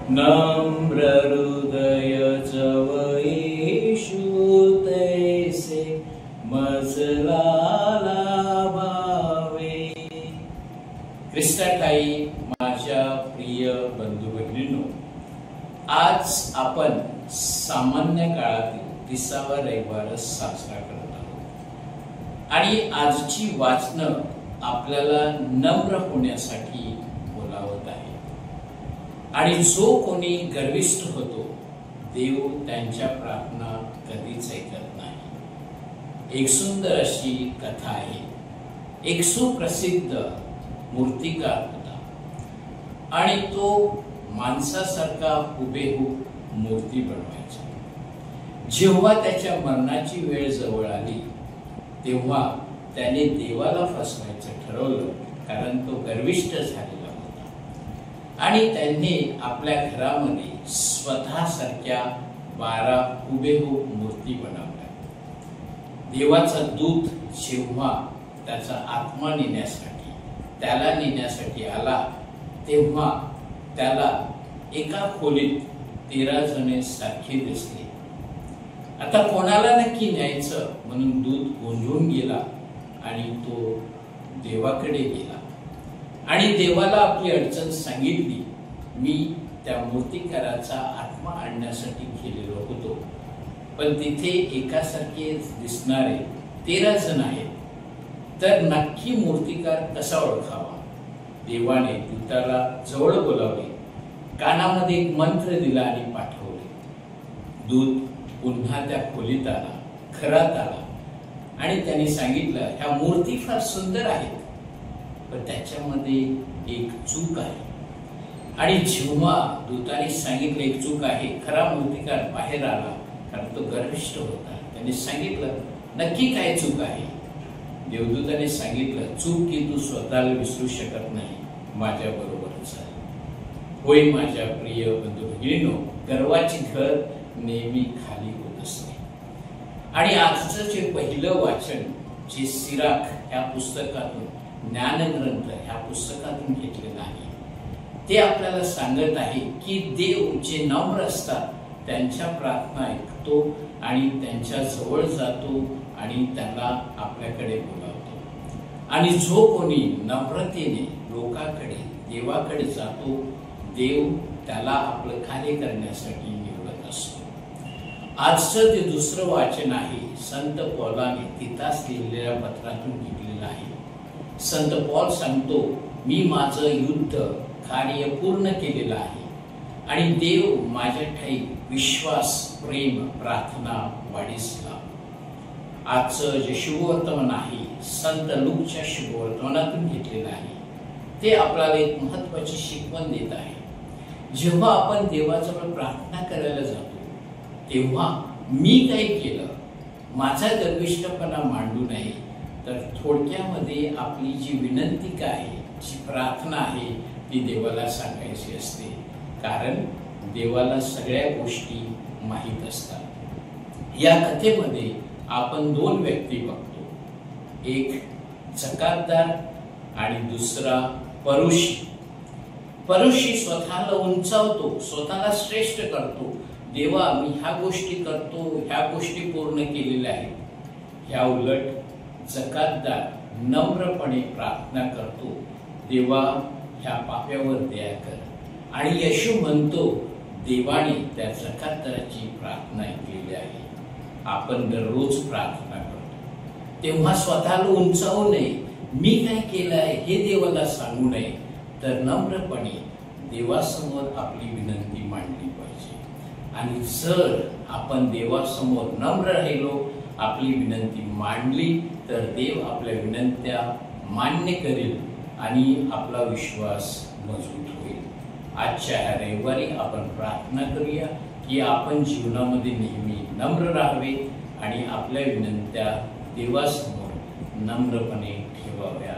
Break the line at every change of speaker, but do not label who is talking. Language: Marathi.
नम्र हृदय येशू तैसे मजला लाभावे। ख्रिस्ताताई माझ्या प्रिय बंधू भगिनींनो, आज आपण सामान्य काळातील 30वा रविवार साजरा करत आहोत आणि आजची वाचनं आपल्याला नम्र होण्यासाठी बोलावत आहे। आणि जो कोणी गर्विष्ठ होतो देव त्यांच्या प्रार्थना कधीच ऐकत नाही। एक सुंदर अशी कथा आहे। एक सुप्रसिद्ध मूर्तिकार होता आणि तो माणसासारखा हुबेहूब मूर्ती बनवायचा। जेव्हा त्याच्या मरणाची वेळ जवळ आली तेव्हा त्याने देवाला फसवायचं ठरवलं, कारण तो गर्विष्ठ झालेला होता आणि त्यांनी आपल्या घरामध्ये स्वतःसारख्या 12 हुबेहूब मूर्ती बनवल्या। देवाचा दूत जेव्हा त्याचा आत्मा त्याला नेण्यासाठी आला तेव्हा त्याला एका खोलीत 13 जणे सारखे दिसले। आता कोणाला नक्की न्यायचं म्हणून दूत गोंधळून गेला आणि तो देवाकडे गेला आणि देवाला आपली अडचण सांगितली। मी त्या मूर्तिकाराचा आत्मा आणण्यासाठी गेलेलो होतो, पण तिथे एकासारखे दिसणारे 13 जण आहेत, तर नक्की मूर्तिकार कसा ओळखावा? देवाने दूताला जवळ बोलावले, कानामध्ये एक मंत्र दिला आणि पाठवले। दूत पुन्हा त्या खोलीत आला, घरात आला आणि त्यांनी सांगितलं, ह्या मूर्ती फार सुंदर आहेत, पण त्याच्यामध्ये एक चूक आहे। आणि जेव्हा दूताने सांगितलं एक चूक आहे, खरा मूर्तिकार बाहेर आला, कारण तो गर्विष्ठ होता। त्यांनी सांगितलं, नक्की काय चूक आहे? देवदूताने सांगितलं, चूक की तू स्वतःला विसरू शकत नाही, माझ्या बरोबरच आहे। होय माझ्या प्रिय बंधू भगिनींनो, गर्वाची घर नेहमी खाली होत असते। आणि आजचं जे पहिलं वाचन जे सिराक या पुस्तकातून, ज्ञानग्रंथ ह्या पुस्तकातून घेतलेलं आहे, ते आपल्याला सांगत आहे की देव जे नम्र असतात त्यांच्या प्रार्थना ऐकतो आणि त्यांच्या जवळ जातो आणि त्यांना आपल्याकडे बोलावतो। आणि जो कोणी नम्रतेने लोकांकडे, देवाकडे जातो, देव त्याला आपलं कार्य करण्यासाठी निवडत असतो। आजचं जे दुसरं वाचन आहे संत पौलाने तितास लिहिलेल्या पत्रातून घेतलेलं आहे। संत पौल सांगतो, मी माझं युद्ध कार्य पूर्ण केलेलं आहे आणि देव माझ्या ठाई विश्वास, प्रेम, प्रार्थना वाढीस लाव। आजचं जे शुभवर्तमान आहे संत लूकच्या शुभवर्तमानातून घेतलेलं आहे, ते आपल्याला एक महत्वाची शिकवण देत आहे। जेव्हा आपण देवाजवळ प्रार्थना करायला जातो तेव्हा मी काय केलं, माझा गर्विष्ठपणा मांडू नये, तर थोडक्यामध्ये आपली जी विनंती काय आहे, जी प्रार्थना आहे, ती देवाला सांगायची असते, कारण देवाला सगळ्या गोष्टी माहीत असतात। या कथेमध्ये आपण 2 व्यक्ती बघतो, एक जकातदार आणि दुसरा परुषी। परुषी स्वतःला उंचावतो, स्वतःला श्रेष्ठ करतो, देवा मी ह्या गोष्टी करतो, ह्या गोष्टी पूर्ण केलेल्या आहेत। ह्या उलट जकातदार नम्रपणे प्रार्थना करतो, देवा ह्या पाप्यावर दया कर। आणि येशू म्हणतो, देवाने त्या जकातदाराची प्रार्थना ऐकलेली आहे। आपण दररोज प्रार्थना करतो तेव्हा स्वतःला उंचावू नये, मी काय केलं आहे हे देवाला सांगू नये, तर नम्रपणे देवासमोर आपली विनंती मांडली पाहिजे। आणि जर आपण देवासमोर नम्र राहिलो, आपली विनंती मांडली, तर देव आपल्या विनंत्या मान्य करेल आणि आपला विश्वास मजबूत होईल। आजच्या ह्या रविवारी आपण प्रार्थना करूया की आपण जीवनामध्ये नेहमी नम्र राहावे आणि आपल्या विनंत्या देवासमोर नम्रपणे ठेवाव्या।